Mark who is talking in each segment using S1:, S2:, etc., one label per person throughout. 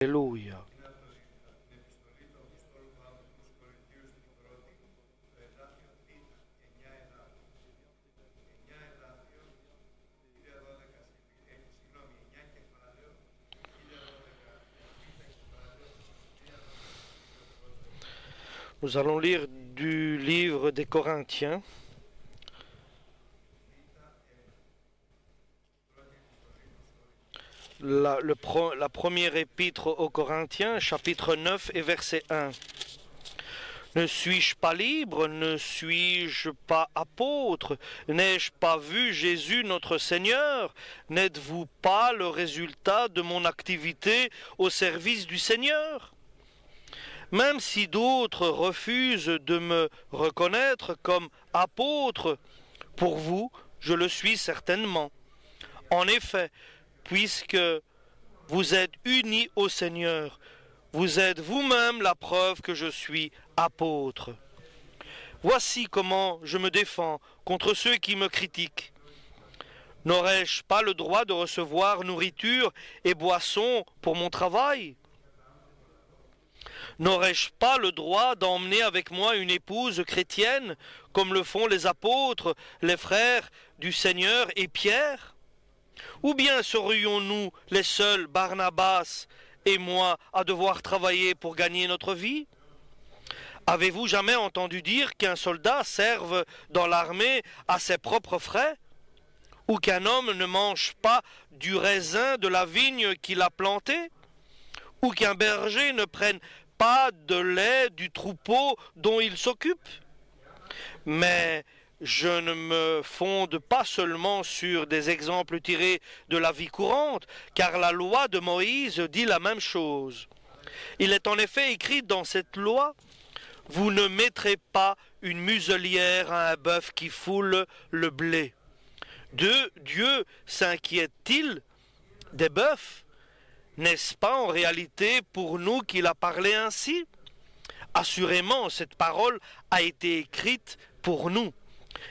S1: Alléluia. Nous allons lire du livre des Corinthiens. La première épître aux Corinthiens, chapitre 9 et verset 1. Ne suis-je pas libre? Ne suis-je pas apôtre? N'ai-je pas vu Jésus notre Seigneur? N'êtes-vous pas le résultat de mon activité au service du Seigneur? Même si d'autres refusent de me reconnaître comme apôtre, pour vous, je le suis certainement. En effet, puisque vous êtes unis au Seigneur, vous êtes vous-même la preuve que je suis apôtre. Voici comment je me défends contre ceux qui me critiquent. N'aurais-je pas le droit de recevoir nourriture et boisson pour mon travail? N'aurais-je pas le droit d'emmener avec moi une épouse chrétienne, comme le font les apôtres, les frères du Seigneur et Pierre? Ou bien serions-nous les seuls, Barnabas et moi, à devoir travailler pour gagner notre vie? Avez-vous jamais entendu dire qu'un soldat serve dans l'armée à ses propres frais? Ou qu'un homme ne mange pas du raisin de la vigne qu'il a plantée? Ou qu'un berger ne prenne pas de lait du troupeau dont il s'occupe? Mais je ne me fonde pas seulement sur des exemples tirés de la vie courante, car la loi de Moïse dit la même chose. Il est en effet écrit dans cette loi: vous ne mettrez pas une muselière à un bœuf qui foule le blé. Dieu s'inquiète-t-il des bœufs? N'est-ce pas en réalité pour nous qu'il a parlé ainsi? Assurément, cette parole a été écrite pour nous.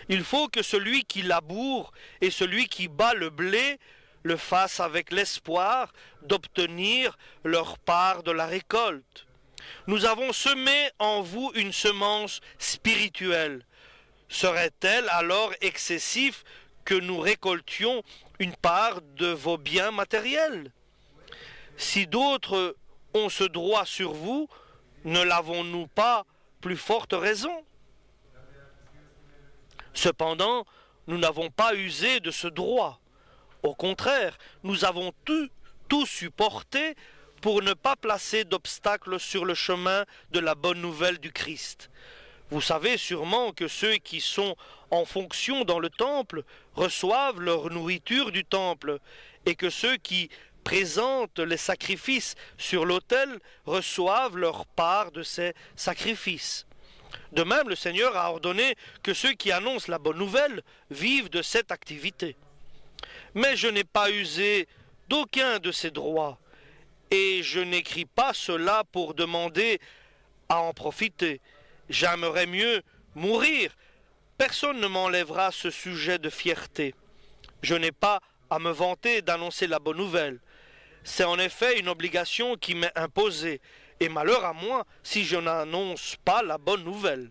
S1: Il faut que celui qui laboure et celui qui bat le blé le fassent avec l'espoir d'obtenir leur part de la récolte. Nous avons semé en vous une semence spirituelle. Serait-elle alors excessif que nous récoltions une part de vos biens matériels? Si d'autres ont ce droit sur vous, ne l'avons-nous pas plus forte raison? Cependant, nous n'avons pas usé de ce droit. Au contraire, nous avons tout supporté pour ne pas placer d'obstacles sur le chemin de la bonne nouvelle du Christ. Vous savez sûrement que ceux qui sont en fonction dans le temple reçoivent leur nourriture du temple, et que ceux qui présentent les sacrifices sur l'autel reçoivent leur part de ces sacrifices. De même, le Seigneur a ordonné que ceux qui annoncent la bonne nouvelle vivent de cette activité. Mais je n'ai pas usé d'aucun de ces droits, et je n'écris pas cela pour demander à en profiter. J'aimerais mieux mourir. Personne ne m'enlèvera ce sujet de fierté. Je n'ai pas à me vanter d'annoncer la bonne nouvelle. C'est en effet une obligation qui m'est imposée, et malheur à moi si je n'annonce pas la bonne nouvelle.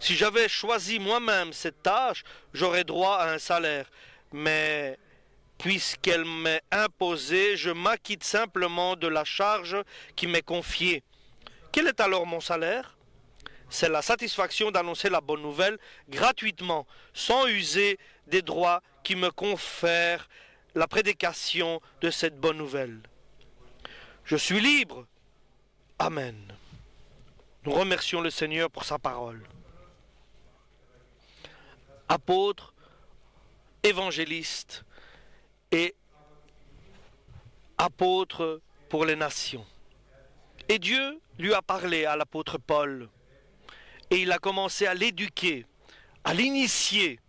S1: Si j'avais choisi moi-même cette tâche, j'aurais droit à un salaire, mais puisqu'elle m'est imposée, je m'acquitte simplement de la charge qui m'est confiée. Quel est alors mon salaire? C'est la satisfaction d'annoncer la bonne nouvelle gratuitement, sans user des droits qui me confèrent la prédication de cette bonne nouvelle. Je suis libre. Amen. Nous remercions le Seigneur pour sa parole. Apôtre, évangéliste et apôtre pour les nations. Et Dieu lui a parlé à l'apôtre Paul, et il a commencé à l'éduquer, à l'initier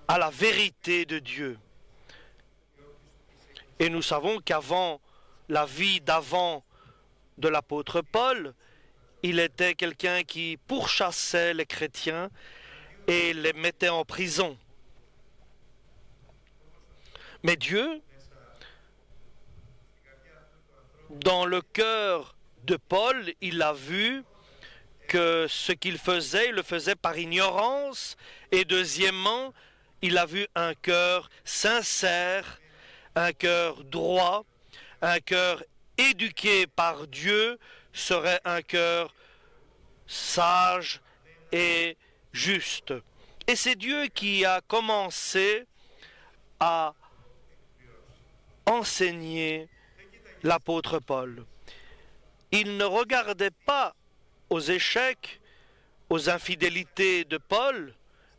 S1: à la vérité de Dieu. Et nous savons qu'avant, la vie d'avant de l'apôtre Paul, il était quelqu'un qui pourchassait les chrétiens et les mettait en prison. Mais Dieu dans le cœur de Paul, il a vu que ce qu'il faisait, il le faisait par ignorance. Et deuxièmement, il a vu un cœur sincère, un cœur droit, un cœur éduqué par Dieu serait un cœur sage et juste. Et c'est Dieu qui a commencé à enseigner l'apôtre Paul. Il ne regardait pas aux échecs, aux infidélités de Paul,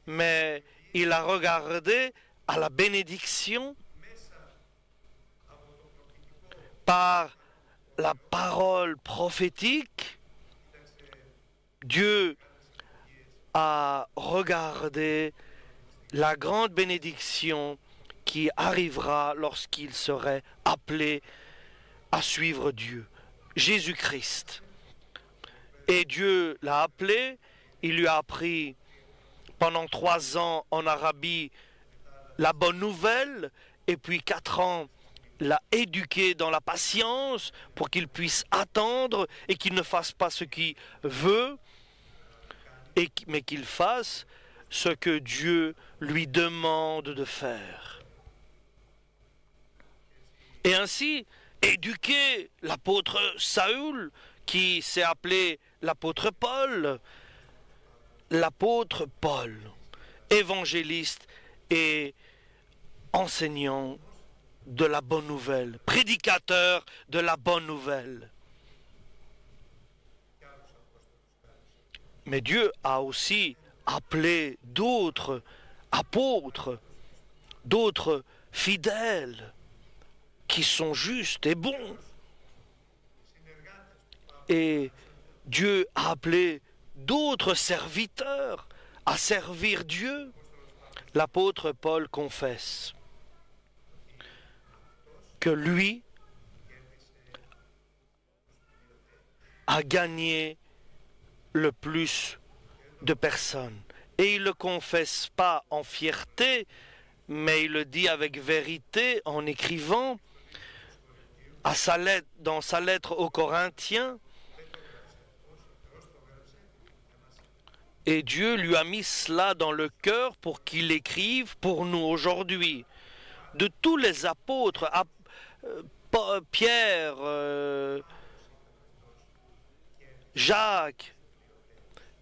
S1: mais il a regardé à la bénédiction par la parole prophétique. Dieu a regardé la grande bénédiction qui arrivera lorsqu'il serait appelé à suivre Dieu, Jésus-Christ. Et Dieu l'a appelé, il lui a appris pendant 3 ans en Arabie la bonne nouvelle, et puis 4 ans l'a éduqué dans la patience pour qu'il puisse attendre et qu'il ne fasse pas ce qu'il veut, mais qu'il fasse ce que Dieu lui demande de faire. Et ainsi, éduquer l'apôtre Saül, qui s'est appelé l'apôtre Paul, évangéliste et enseignant de la bonne nouvelle, prédicateur de la bonne nouvelle. Mais Dieu a aussi appelé d'autres apôtres, d'autres fidèles, qui sont justes et bons. Et Dieu a appelé d'autres serviteurs à servir Dieu. L'apôtre Paul confesse que lui a gagné le plus de personnes. Et il ne le confesse pas en fierté, mais il le dit avec vérité en écrivant dans sa lettre aux Corinthiens. Et Dieu lui a mis cela dans le cœur pour qu'il écrive pour nous aujourd'hui. De tous les apôtres, Pierre, Jacques,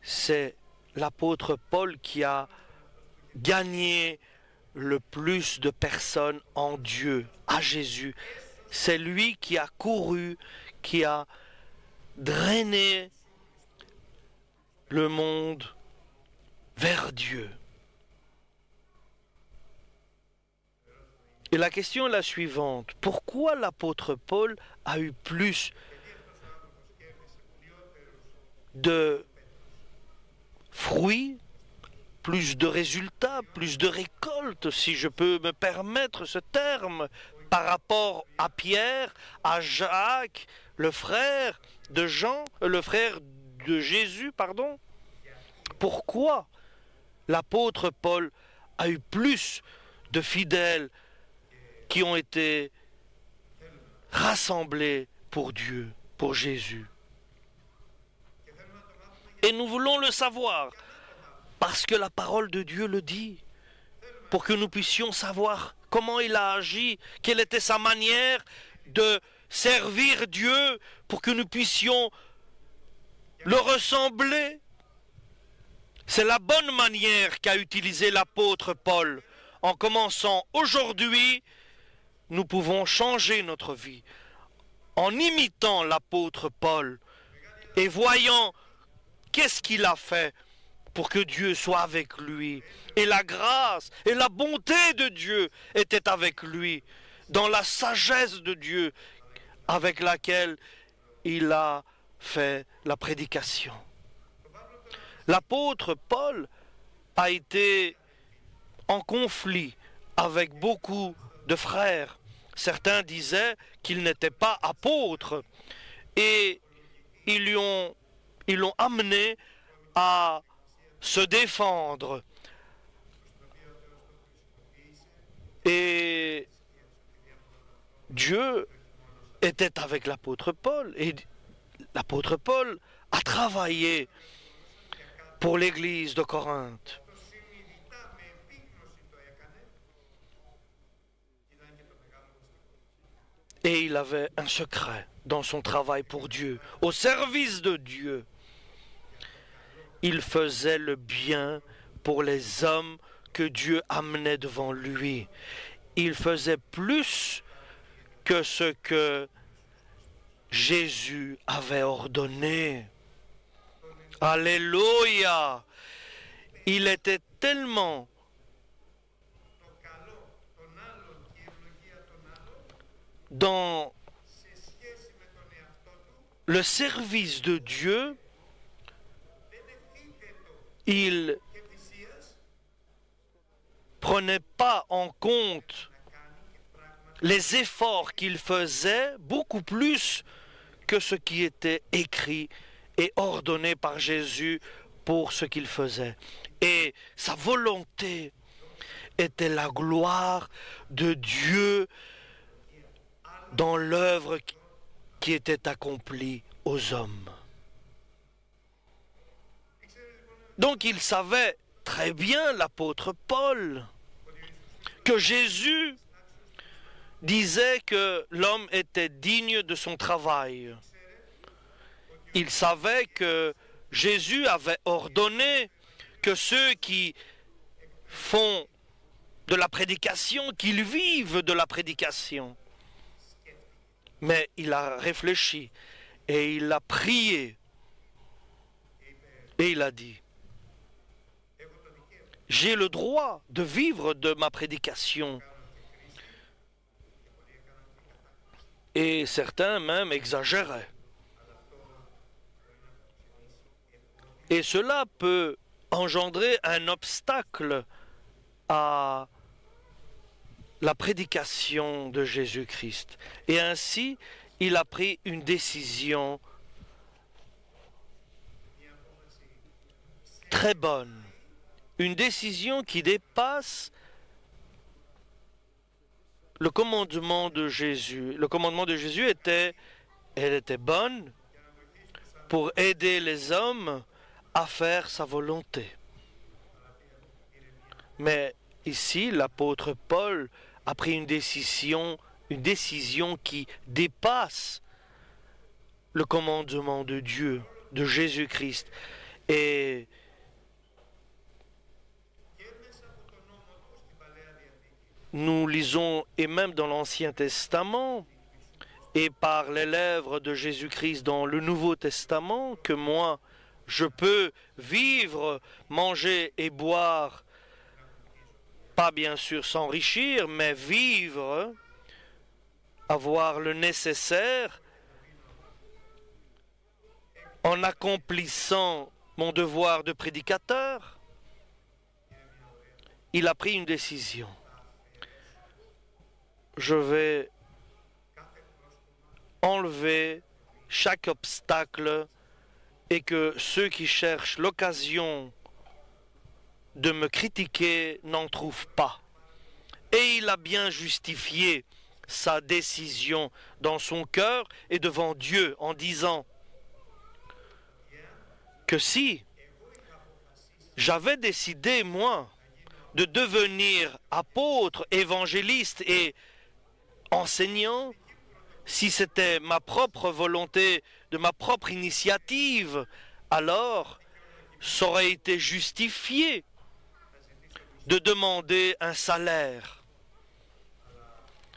S1: c'est l'apôtre Paul qui a gagné le plus de personnes en Dieu, à Jésus. C'est lui qui a couru, qui a drainé le monde vers Dieu. Et la question est la suivante. Pourquoi l'apôtre Paul a eu plus de fruits, plus de résultats, plus de récoltes, si je peux me permettre ce terme, par rapport à Pierre, à Jacques, le frère de Jean, le frère de Jésus, pardon? Pourquoi l'apôtre Paul a eu plus de fidèles qui ont été rassemblés pour Dieu, pour Jésus? Et nous voulons le savoir, parce que la parole de Dieu le dit, pour que nous puissions savoir comment il a agi, quelle était sa manière de servir Dieu, pour que nous puissions le ressembler. C'est la bonne manière qu'a utilisé l'apôtre Paul. En commençant aujourd'hui, nous pouvons changer notre vie en imitant l'apôtre Paul et voyant qu'est-ce qu'il a fait pour que Dieu soit avec lui. Et la grâce et la bonté de Dieu étaient avec lui, dans la sagesse de Dieu avec laquelle il a fait la prédication. L'apôtre Paul a été en conflit avec beaucoup de frères. Certains disaient qu'il n'était pas apôtre et ils l'ont amené à se défendre. Et Dieu était avec l'apôtre Paul. Et l'apôtre Paul a travaillé pour l'église de Corinthe. Et il avait un secret dans son travail pour Dieu, au service de Dieu. Il faisait le bien pour les hommes que Dieu amenait devant lui. Il faisait plus que ce que Jésus avait ordonné. Alléluia! Il était tellement dans le service de Dieu, il prenait pas en compte les efforts qu'il faisait, beaucoup plus que ce qui était écrit et ordonné par Jésus pour ce qu'il faisait. Et sa volonté était la gloire de Dieu dans l'œuvre qui était accomplie aux hommes. Donc il savait très bien, l'apôtre Paul, que Jésus disait que l'homme était digne de son travail. Il savait que Jésus avait ordonné que ceux qui font de la prédication, qu'ils vivent de la prédication. Mais il a réfléchi et il a prié et il a dit: j'ai le droit de vivre de ma prédication. Et certains même exagéraient. Et cela peut engendrer un obstacle à la prédication de Jésus-Christ. Et ainsi, il a pris une décision très bonne. Une décision qui dépasse le commandement de Jésus. Le commandement de Jésus était bonne pour aider les hommes à faire sa volonté. Mais ici, l'apôtre Paul a pris une décision qui dépasse le commandement de Dieu, de Jésus-Christ. Et nous lisons, et même dans l'Ancien Testament, et par les lèvres de Jésus-Christ dans le Nouveau Testament, que moi, je peux vivre, manger et boire, pas bien sûr s'enrichir, mais vivre, avoir le nécessaire, en accomplissant mon devoir de prédicateur. Il a pris une décision. Je vais enlever chaque obstacle et que ceux qui cherchent l'occasion de me critiquer n'en trouvent pas. Et il a bien justifié sa décision dans son cœur et devant Dieu en disant que si j'avais décidé, moi, de devenir apôtre, évangéliste et enseignant, si c'était ma propre volonté, de ma propre initiative, alors ça aurait été justifié de demander un salaire.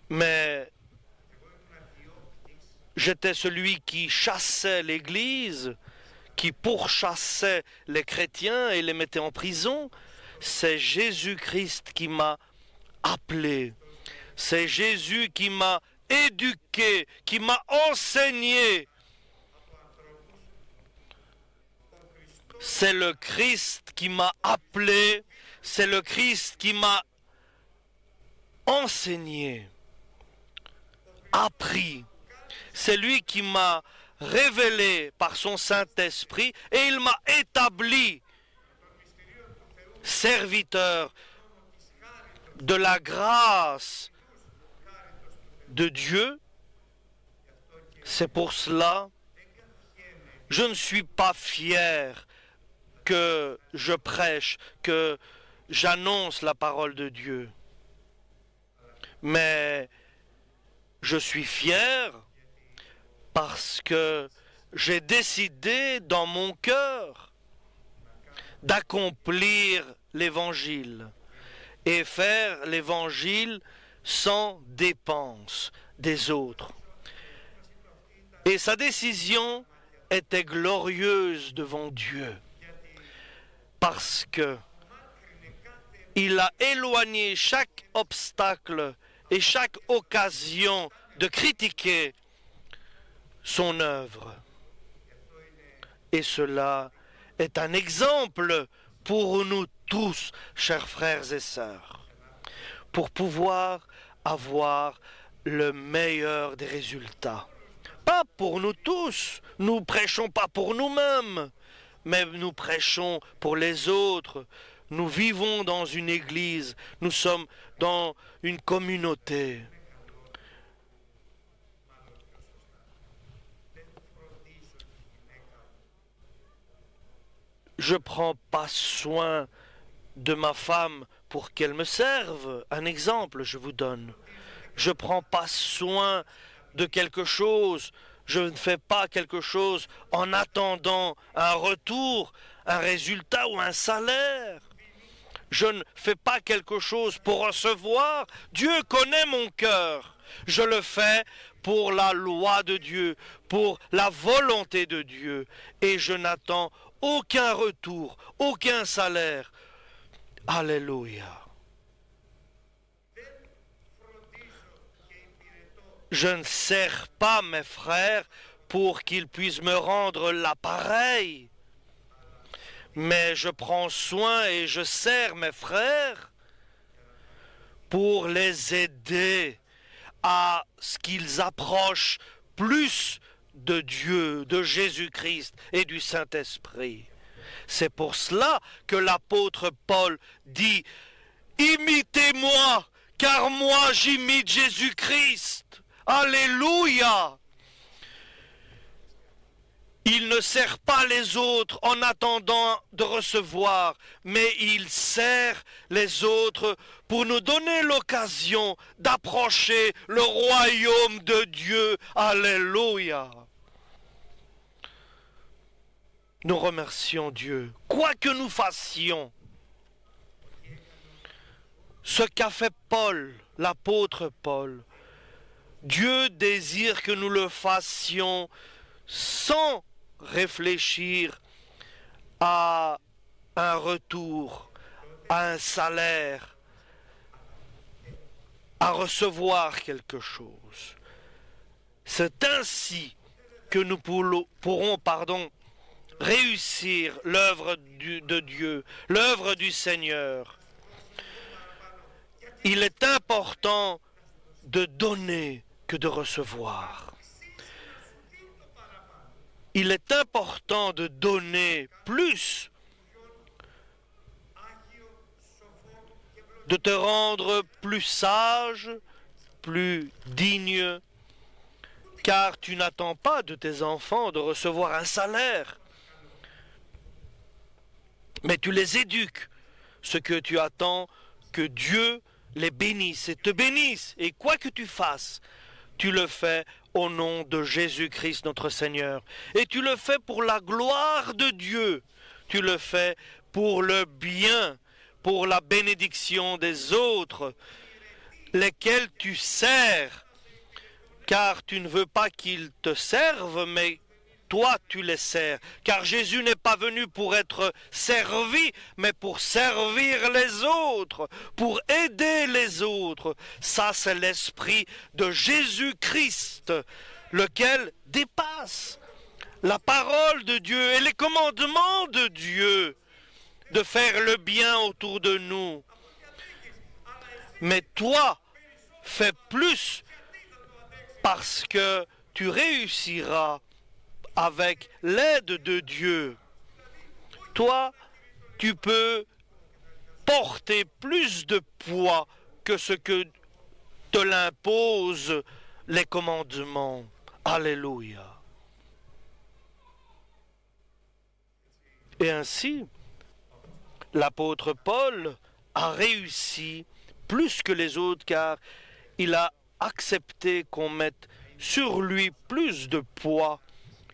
S1: Mais j'étais celui qui chassait l'Église, qui pourchassait les chrétiens et les mettait en prison. C'est Jésus-Christ qui m'a appelé. C'est Jésus qui m'a éduqué, qui m'a enseigné. C'est le Christ qui m'a appelé. C'est le Christ qui m'a enseigné, appris. C'est lui qui m'a révélé par son Saint-Esprit et il m'a établi serviteur de la grâce de Dieu C'est pour cela, je ne suis pas fier que je prêche, que j'annonce la parole de Dieu. Mais je suis fier parce que j'ai décidé dans mon cœur d'accomplir l'évangile et faire l'évangile sans dépense des autres. Et sa décision était glorieuse devant Dieu parce que il a éloigné chaque obstacle et chaque occasion de critiquer son œuvre. Et cela est un exemple pour nous tous, chers frères et sœurs, pour pouvoir avoir le meilleur des résultats. Pas pour nous tous, nous prêchons pas pour nous-mêmes, mais nous prêchons pour les autres. Nous vivons dans une église, nous sommes dans une communauté. Je ne prends pas soin de ma femme pour qu'elle me serve. Un exemple, je vous donne. Je ne prends pas soin de quelque chose. Je ne fais pas quelque chose en attendant un retour, un résultat ou un salaire. Je ne fais pas quelque chose pour recevoir. Dieu connaît mon cœur. Je le fais pour la loi de Dieu, pour la volonté de Dieu. Et je n'attends aucun retour, aucun salaire. Alléluia. Je ne sers pas mes frères pour qu'ils puissent me rendre l'appareil. Mais je prends soin et je sers mes frères pour les aider à ce qu'ils approchent plus de Dieu, de Jésus-Christ et du Saint-Esprit. C'est pour cela que l'apôtre Paul dit « Imitez-moi, car moi j'imite Jésus-Christ. » Alléluia! Il ne sert pas les autres en attendant de recevoir, mais il sert les autres pour nous donner l'occasion d'approcher le royaume de Dieu. Alléluia! Nous remercions Dieu. Quoi que nous fassions, ce qu'a fait Paul, l'apôtre Paul, Dieu désire que nous le fassions sans réfléchir à un retour, à un salaire, à recevoir quelque chose. C'est ainsi que nous pourrons réussir l'œuvre de Dieu, l'œuvre du Seigneur. Il est important de donner que de recevoir. Il est important de donner plus, de te rendre plus sage, plus digne, car tu n'attends pas de tes enfants de recevoir un salaire, mais tu les éduques. Ce que tu attends, que Dieu les bénisse et te bénisse, et quoi que tu fasses, tu le fais au nom de Jésus-Christ notre Seigneur. Et tu le fais pour la gloire de Dieu. Tu le fais pour le bien, pour la bénédiction des autres, lesquels tu sers. Car tu ne veux pas qu'ils te servent, mais toi tu les sers. Car Jésus n'est pas venu pour être servi, mais pour servir les autres, pour aider les autres. Ça, c'est l'esprit de Jésus-Christ, lequel dépasse la parole de Dieu et les commandements de Dieu, de faire le bien autour de nous. Mais toi, fais plus, parce que tu réussiras avec l'aide de Dieu. Toi, tu peux porter plus de poids que ce que te l'imposent les commandements. Alléluia. Et ainsi, l'apôtre Paul a réussi plus que les autres car il a accepté qu'on mette sur lui plus de poids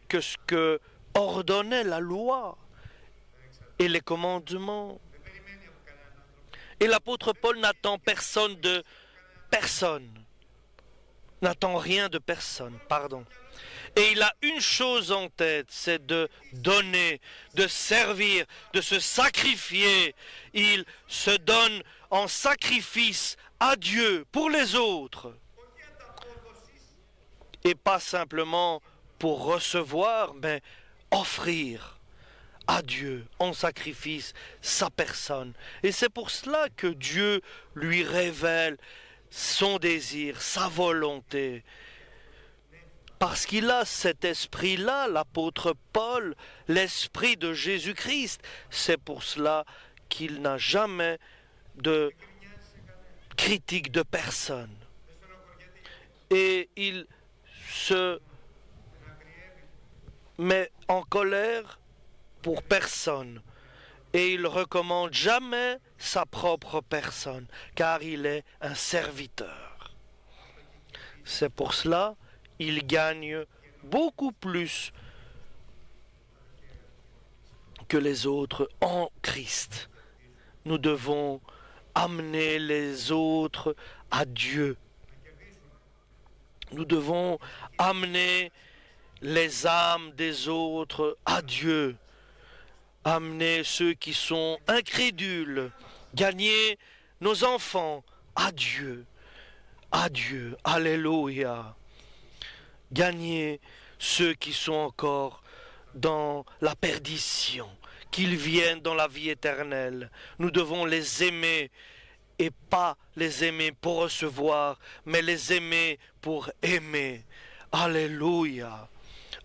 S1: que ce que ordonnait la loi et les commandements. Et l'apôtre Paul n'attend personne de personne. N'attend rien de personne, pardon. Et il a une chose en tête, c'est de donner, de servir, de se sacrifier. Il se donne en sacrifice à Dieu pour les autres. Et pas simplement pour recevoir, mais offrir à Dieu en sacrifice sa personne. Et c'est pour cela que Dieu lui révèle son désir, sa volonté. Parce qu'il a cet esprit-là, l'apôtre Paul, l'esprit de Jésus-Christ. C'est pour cela qu'il n'a jamais de critique de personne. Et il se met en colère pour personne. Et il ne recommande jamais sa propre personne, car il est un serviteur. C'est pour cela qu'il gagne beaucoup plus que les autres en Christ. Nous devons amener les autres à Dieu. Nous devons amener les âmes des autres à Dieu. Amener ceux qui sont incrédules, gagner nos enfants à Dieu. À Dieu. Alléluia. Gagner ceux qui sont encore dans la perdition, qu'ils viennent dans la vie éternelle. Nous devons les aimer et pas les aimer pour recevoir, mais les aimer pour aimer. Alléluia.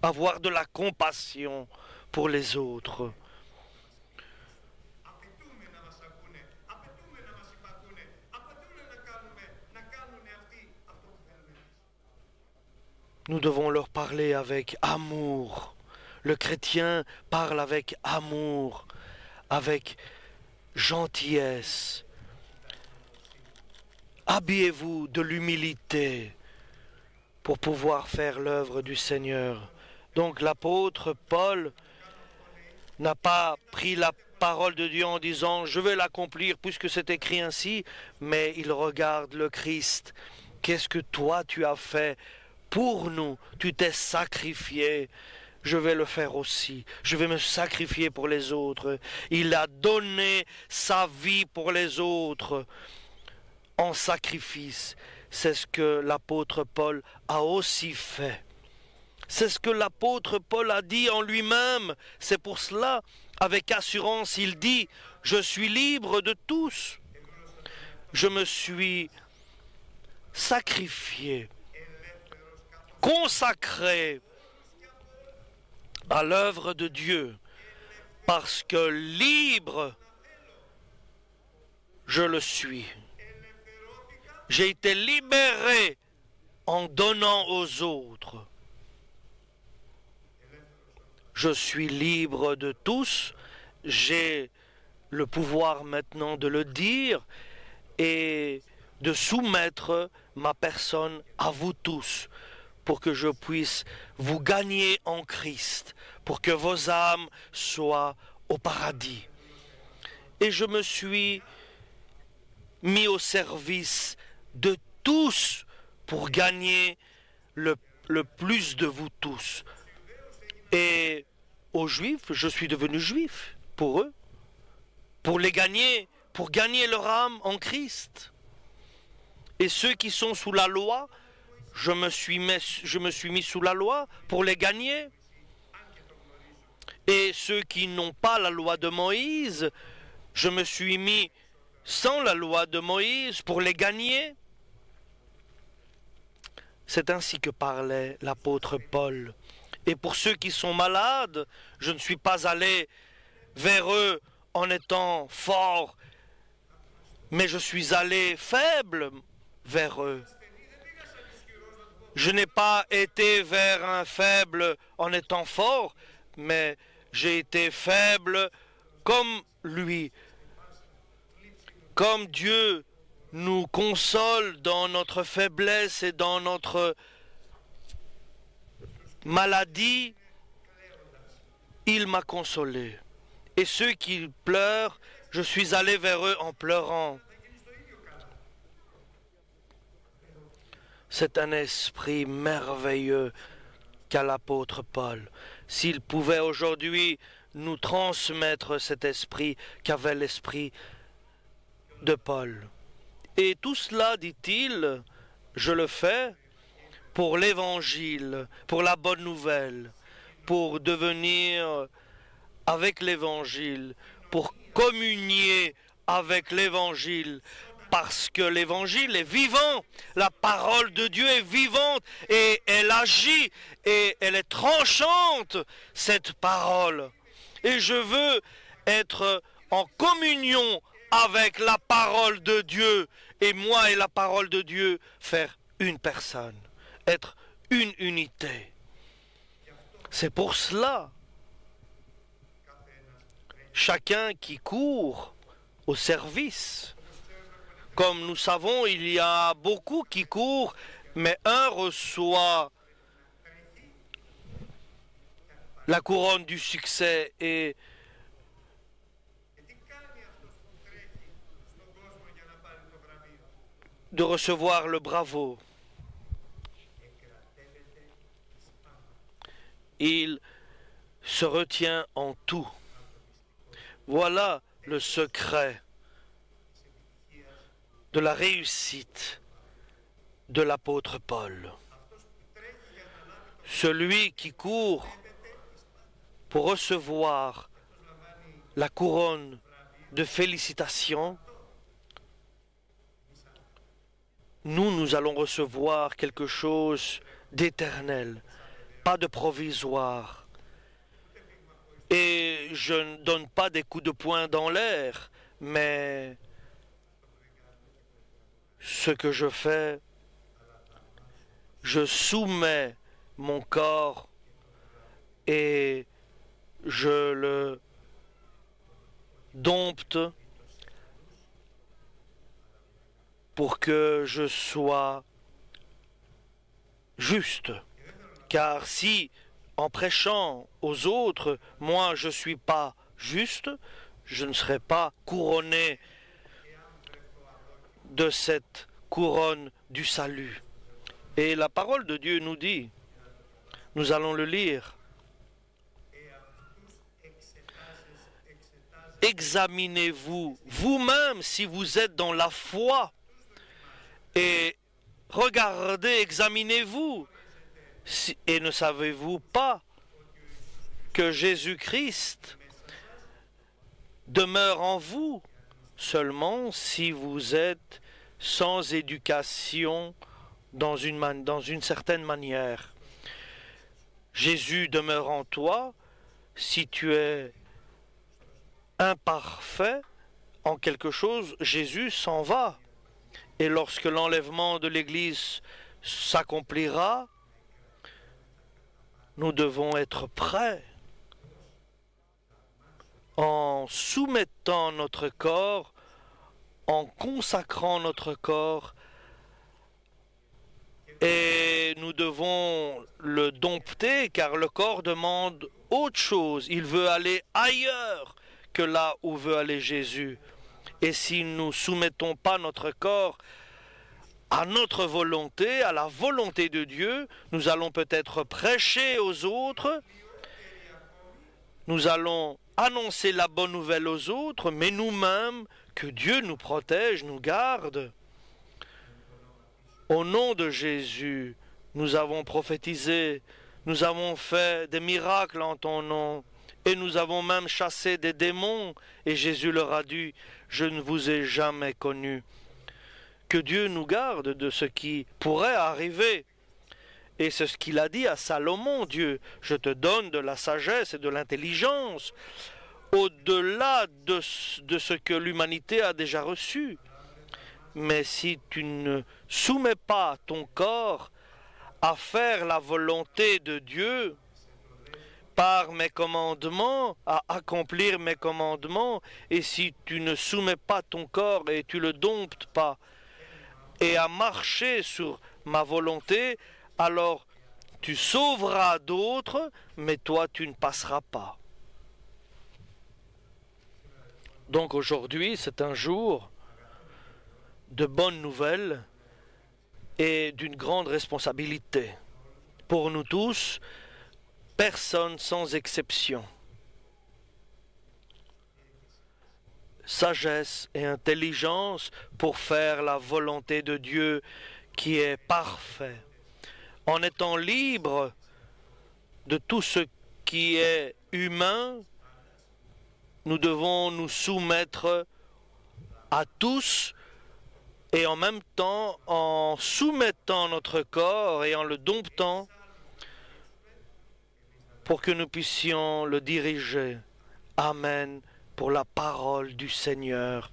S1: Avoir de la compassion pour les autres. Nous devons leur parler avec amour. Le chrétien parle avec amour, avec gentillesse. Habillez-vous de l'humilité pour pouvoir faire l'œuvre du Seigneur. Donc l'apôtre Paul n'a pas pris la parole de Dieu en disant « je vais l'accomplir puisque c'est écrit ainsi », mais il regarde le Christ. Qu'est-ce que toi tu as fait pour nous? Tu t'es sacrifié. Je vais le faire aussi. Je vais me sacrifier pour les autres. Il a donné sa vie pour les autres en sacrifice. C'est ce que l'apôtre Paul a aussi fait. C'est ce que l'apôtre Paul a dit en lui-même. C'est pour cela, avec assurance, il dit « Je suis libre de tous. Je me suis sacrifié, consacré à l'œuvre de Dieu, parce que libre, je le suis. J'ai été libéré en donnant aux autres. Je suis libre de tous. J'ai le pouvoir maintenant de le dire et de soumettre ma personne à vous tous pour que je puisse vous gagner en Christ, pour que vos âmes soient au paradis. Et je me suis mis au service de tous pour gagner le plus de vous tous. Et aux Juifs, je suis devenu Juif pour eux, pour les gagner, pour gagner leur âme en Christ. Et ceux qui sont sous la loi, je me suis mis sous la loi pour les gagner. Et ceux qui n'ont pas la loi de Moïse, je me suis mis sans la loi de Moïse pour les gagner. C'est ainsi que parlait l'apôtre Paul. Et pour ceux qui sont malades, je ne suis pas allé vers eux en étant fort, mais je suis allé faible vers eux. Je n'ai pas été vers un faible en étant fort, mais j'ai été faible comme lui. Comme Dieu nous console dans notre faiblesse et dans notre maladie, il m'a consolé. Et ceux qui pleurent, je suis allé vers eux en pleurant. C'est un esprit merveilleux qu'a l'apôtre Paul. S'il pouvait aujourd'hui nous transmettre cet esprit qu'avait l'esprit de Paul. Et tout cela, dit-il, je le fais pour l'évangile, pour la bonne nouvelle, pour devenir avec l'évangile, pour communier avec l'évangile, parce que l'évangile est vivant, la parole de Dieu est vivante et elle agit et elle est tranchante, cette parole. Et je veux être en communion avec la parole de Dieu et moi et la parole de Dieu faire une personne, être une unité. C'est pour cela, chacun qui court au service. Comme nous savons, il y a beaucoup qui courent, mais un reçoit la couronne du succès et de recevoir le bravo. Il se retient en tout. Voilà le secret de la réussite de l'apôtre Paul. Celui qui court pour recevoir la couronne de félicitations, nous allons recevoir quelque chose d'éternel, pas de provisoire. Et je ne donne pas des coups de poing dans l'air, mais ce que je fais, je soumets mon corps et je le dompte pour que je sois juste. Car si, en prêchant aux autres, moi je ne suis pas juste, je ne serai pas couronné de cette couronne du salut. Et la parole de Dieu nous dit, nous allons le lire, examinez-vous vous-même si vous êtes dans la foi et regardez, examinez-vous. Et ne savez-vous pas que Jésus-Christ demeure en vous seulement si vous êtes sans éducation dans une certaine manière. Jésus demeure en toi si tu es imparfait en quelque chose, Jésus s'en va. Et lorsque l'enlèvement de l'Église s'accomplira, nous devons être prêts en soumettant notre corps, en consacrant notre corps, et nous devons le dompter car le corps demande autre chose. Il veut aller ailleurs que là où veut aller Jésus. Et si nous ne soumettons pas notre corps à notre volonté, à la volonté de Dieu, nous allons peut-être prêcher aux autres, nous allons annoncer la bonne nouvelle aux autres, mais nous-mêmes, que Dieu nous protège, nous garde. Au nom de Jésus, nous avons prophétisé, nous avons fait des miracles en ton nom, et nous avons même chassé des démons, et Jésus leur a dit, je ne vous ai jamais connus. Que Dieu nous garde de ce qui pourrait arriver. Et c'est ce qu'il a dit à Salomon, Dieu, je te donne de la sagesse et de l'intelligence, au-delà de ce que l'humanité a déjà reçu. Mais si tu ne soumets pas ton corps à faire la volonté de Dieu par mes commandements, à accomplir mes commandements, et si tu ne soumets pas ton corps et tu le domptes pas, et à marcher sur ma volonté, alors tu sauveras d'autres, mais toi tu ne passeras pas. Donc aujourd'hui, c'est un jour de bonnes nouvelles et d'une grande responsabilité. Pour nous tous, personne sans exception. Sagesse et intelligence pour faire la volonté de Dieu qui est parfaite. En étant libre de tout ce qui est humain, nous devons nous soumettre à tous et en même temps, en soumettant notre corps et en le domptant pour que nous puissions le diriger. Amen pour la parole du Seigneur.